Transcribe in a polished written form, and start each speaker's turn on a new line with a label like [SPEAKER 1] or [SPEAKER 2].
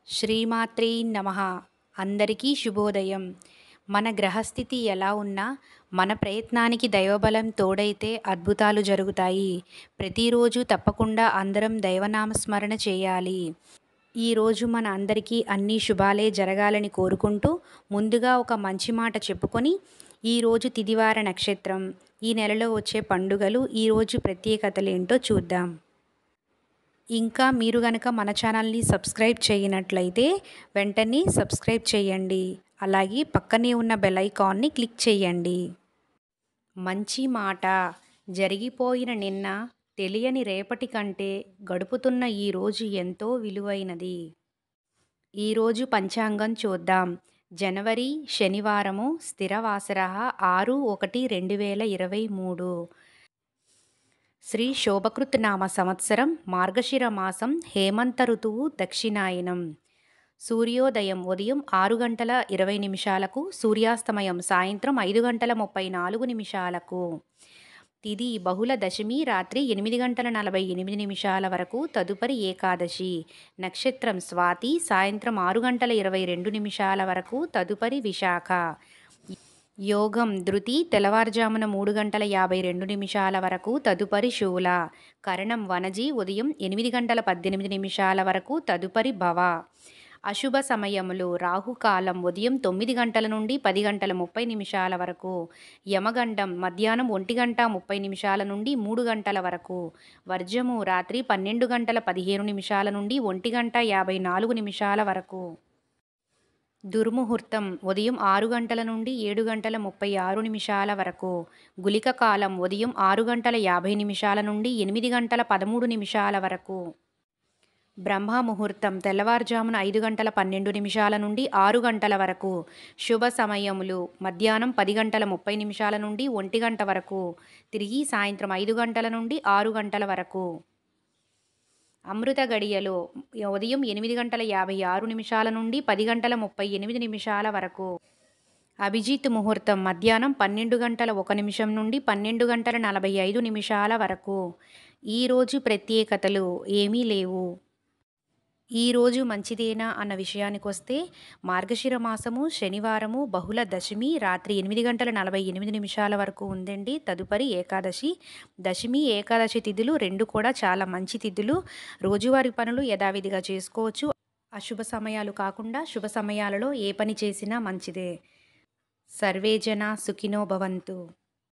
[SPEAKER 1] శ్రీమాత్రే నమః. అందరికీ శుభోదయం. మన గ్రహస్థితి ఎలా ఉన్నా మన ప్రయత్నానికి దైవబలం తోడైతే అద్భుతాలు జరుగుతాయి. ప్రతిరోజు తప్పకుండా అందరం దైవనామస్మరణ చేయాలి. ఈరోజు మన అందరికీ అన్ని శుభాలే జరగాలని కోరుకుంటూ ముందుగా ఒక మంచి మాట చెప్పుకొని ఈరోజు తిదివార నక్షత్రం, ఈ నెలలో వచ్చే పండుగలు, ఈరోజు ప్రత్యేకతలేంటో చూద్దాం. ఇంకా మీరు గనక మన ఛానల్ని సబ్స్క్రైబ్ చేయనట్లయితే వెంటనే సబ్స్క్రైబ్ చేయండి. అలాగే పక్కనే ఉన్న బెల్ ఐకాన్ని క్లిక్ చేయండి. మంచి మాట. జరిగిపోయిన నిన్న తెలియని రేపటి కంటే గడుపుతున్న ఈరోజు ఎంతో విలువైనది. ఈరోజు పంచాంగం చూద్దాం. జనవరి శనివారము స్థిరవాసర 6/1/2023. శ్రీ శోభకృత్ నామ సంవత్సరం మార్గశిర మాసం హేమంత ఋతువు దక్షిణాయనం. సూర్యోదయం ఉదయం 6:20 సూర్యాస్తమయం సాయంత్రం 5:34. తిథి బహుళ దశమి రాత్రి 8:48 వరకు, తదుపరి ఏకాదశి. నక్షత్రం స్వాతి సాయంత్రం 6:22 వరకు, తదుపరి విశాఖ. యోగం ధృతి తెల్లవారుజామున 3:52 వరకు, తదుపరి శూల. కరణం వనజి ఉదయం 8:18 వరకు, తదుపరి భవ. అశుభ సమయములు రాహుకాలం ఉదయం 9 నుండి 10:30 వరకు, యమగండం మధ్యాహ్నం 1:30 నుండి 3 వరకు, వర్జము రాత్రి 12:15 నుండి 1:54 వరకు. దుర్ముహూర్తం ఉదయం 6 నుండి 7:36 వరకు. గుళిక కాలం ఉదయం 6:50 నుండి 8:13 వరకు. బ్రహ్మ ముహూర్తం తెల్లవారుజామున 5:12 నుండి 6 వరకు. శుభ సమయములు మధ్యాహ్నం 10:30 నుండి 1 వరకు, తిరిగి సాయంత్రం 5 నుండి 6 వరకు. అమృత గడియలు ఉదయం 8:56 నుండి 10:38 వరకు. అభిజిత్ ముహూర్తం మధ్యాహ్నం 12:01 నుండి 12:45 వరకు. ఈరోజు ప్రత్యేకతలు ఏమీ లేవు. ఈరోజు మంచిదేనా అన్న విషయానికొస్తే మార్గశిర మాసము శనివారము బహుళ దశమి రాత్రి 8:48 వరకు ఉందండి. తదుపరి ఏకాదశి. దశమి ఏకాదశి తిథులు రెండు కూడా చాలా మంచి తిథులు. రోజువారీ పనులు యథావిధిగా చేసుకోవచ్చు. అశుభ సమయాలు కాకుండా శుభ సమయాలలో ఏ పని చేసినా మంచిదే. సర్వే జనా సుఖినో భవంతు.